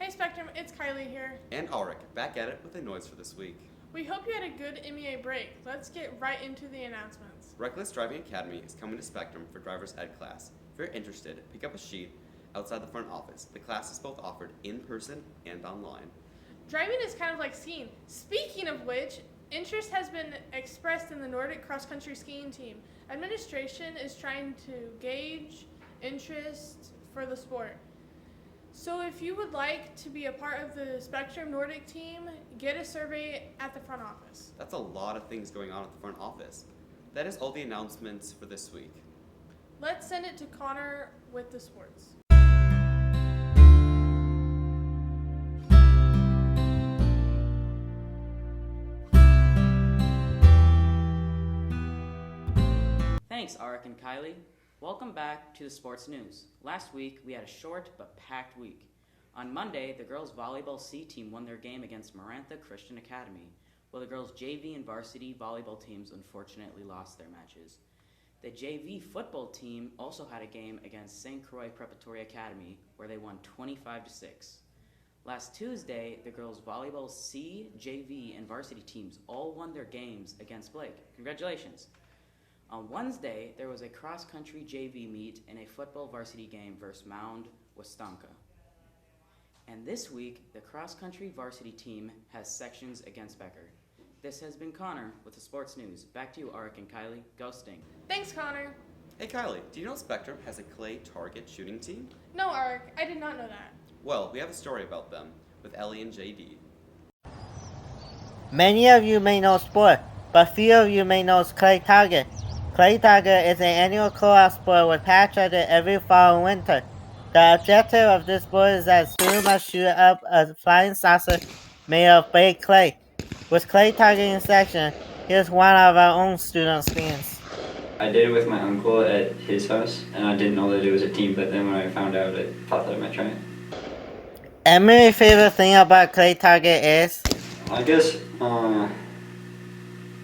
Hey Spectrum, it's Kylie here. And Ulrich, back at it with the noise for this week. We hope you had a good MEA break. Let's get right into the announcements. Reckless Driving Academy is coming to Spectrum for Driver's Ed class. If you're interested, pick up a sheet outside the front office. The class is both offered in person and online. Driving is kind of like skiing. Speaking of which, interest has been expressed in the Nordic cross-country skiing team. Administration is trying to gauge interest for the sport. So if you would like to be a part of the Spectrum Nordic team, get a survey at the front office. That's a lot of things going on at the front office. That is all the announcements for this week. Let's send it to Connor with the sports. Thanks, Arik and Kylie. Welcome back to the sports news. Last week, we had a short but packed week. On Monday, the girls' volleyball C team won their game against Marantha Christian Academy, while the girls' JV and varsity volleyball teams unfortunately lost their matches. The JV football team also had a game against St. Croix Preparatory Academy, where they won 25-6. Last Tuesday, the girls' volleyball C, JV, and varsity teams all won their games against Blake. Congratulations! On Wednesday, there was a cross-country JV meet and a football varsity game versus Mound Wastanka. And this week, the cross-country varsity team has sections against Becker. This has been Connor with the sports news. Back to you, Arik and Kylie. Go Sting. Thanks, Connor. Hey Kylie, do you know Spectrum has a clay target shooting team? No, Arik, I did not know that. Well, we have a story about them with Ellie and JD. Many of you may know sport, but few of you may know clay target. Clay target is an annual co-op sport with patch target every fall and winter. The objective of this sport is that students must shoot up a flying saucer made of baked clay. With clay targeting section, here's one of our own student skins. I did it with my uncle at his house, and I didn't know that it was a team, but then when I found out, I thought that I might try it. Emily's favorite thing about clay target is? I guess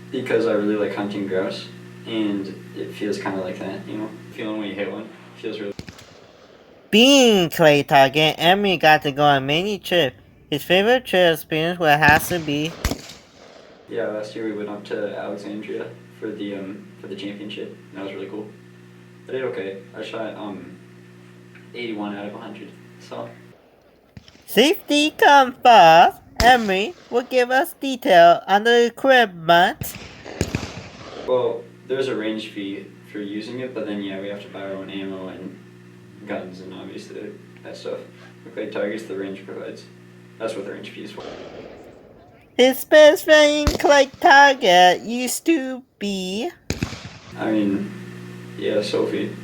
because I really like hunting grouse, and it feels kind of like that, you know? Feeling when you hit one, feels really... Being clay target, Emily got to go on a mini trip. His favorite trip experience would have to be... Yeah, last year we went up to Alexandria for the championship. That was really cool. I did okay. I shot 81 out of 100. So Safety comes first. Emily will give us detail on the equipment. well, there's a range fee for using it, but then yeah, we have to buy our own ammo and guns and obviously that stuff. The clay targets the range provides. That's what the range fee is for. His best friend in clay target used to be... I mean, yeah, Sophie.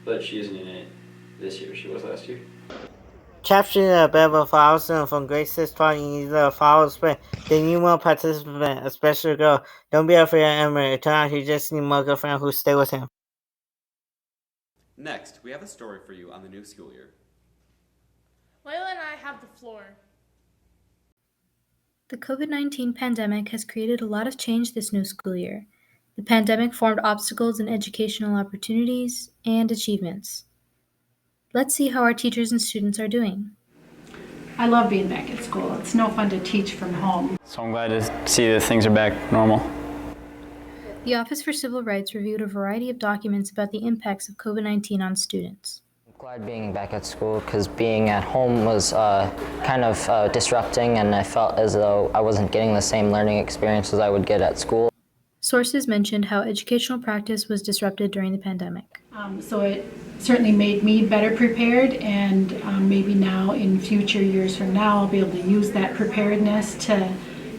But she isn't in it this year. She was last year. Capturing a Bevel Flowers from grade 6 taught in the fall spring. They need more participants, especially a girl. Don't be afraid of Emily. It turns out he just needs more girlfriend who stay with him. Next, we have a story for you on the new school year. Layla and I have the floor. The COVID-19 pandemic has created a lot of change this new school year. The pandemic formed obstacles in educational opportunities and achievements. Let's see how our teachers and students are doing. I love being back at school. It's no fun to teach from home. So I'm glad to see that things are back normal. The Office for Civil Rights reviewed a variety of documents about the impacts of COVID-19 on students. I'm glad being back at school because being at home was kind of disrupting, and I felt as though I wasn't getting the same learning experience as I would get at school. Sources mentioned how educational practice was disrupted during the pandemic. So it certainly made me better prepared, and maybe now in future years from now I'll be able to use that preparedness to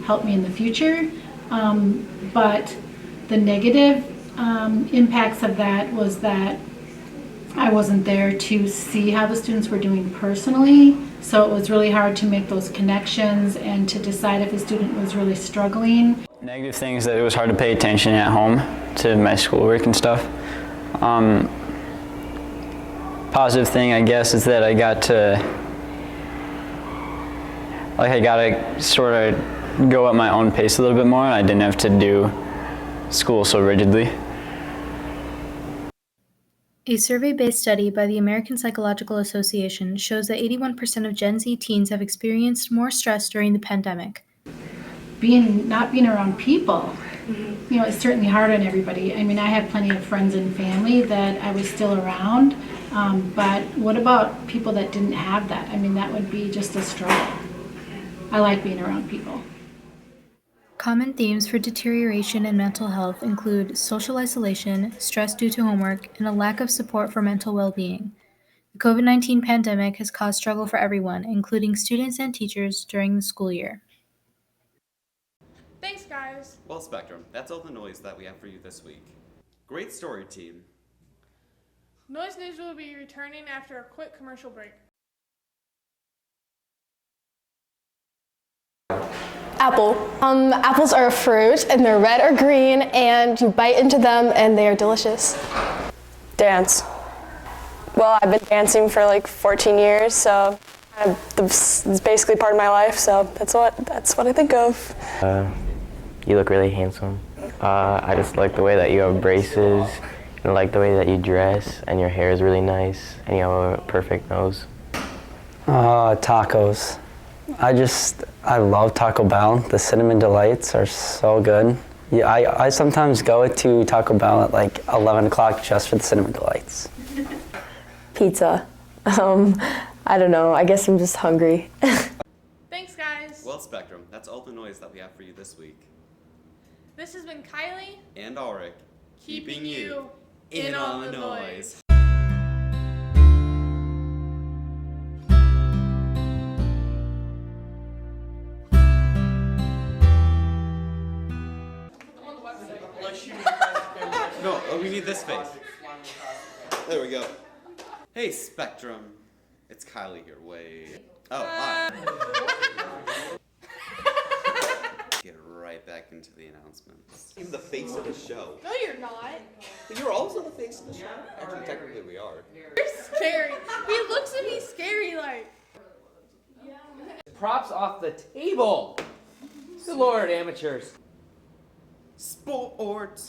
help me in the future. But the negative impacts of that was that I wasn't there to see how the students were doing personally, so it was really hard to make those connections and to decide if a student was really struggling. Negative things that it was hard to pay attention at home to my schoolwork and stuff. Positive thing, I guess, is that I got to sort of go at my own pace a little bit more, and I didn't have to do school so rigidly. A survey-based study by the American Psychological Association shows that 81% of Gen Z teens have experienced more stress during the pandemic. Not being around people, it's certainly hard on everybody. I mean, I have plenty of friends and family that I was still around, but what about people that didn't have that? I mean, that would be just a struggle. I like being around people. Common themes for deterioration in mental health include social isolation, stress due to homework, and a lack of support for mental well-being. The COVID-19 pandemic has caused struggle for everyone, including students and teachers, during the school year. Thanks, guys. Well, Spectrum, that's all the noise that we have for you this week. Great story, team. Noise News will be returning after a quick commercial break. Apple. Apples are a fruit, and they're red or green, and you bite into them, and they are delicious. Dance. Well, I've been dancing for like 14 years, so it's basically part of my life, so that's what I think of. You look really handsome. I just like the way that you have braces, and I like the way that you dress, and your hair is really nice, and you have a perfect nose. Tacos. I love Taco Bell. The cinnamon delights are so good. Yeah, I sometimes go to Taco Bell at like 11 o'clock just for the cinnamon delights. Pizza. I don't know, I guess I'm just hungry. Thanks, guys. Well, Spectrum, that's all the noise that we have for you this week. This has been Kylie And Ulrich, keeping you in on the noise. No, we need this face. There we go. Hey, Spectrum. It's Kylie here. Wait. Oh, hi. Get right back into the announcements. I'm the face of the show. No, you're not. But you're also the face of the show. Actually, technically, we are. You're scary. He looks at me scary like. Props off the table. Good Lord, amateurs. Sports.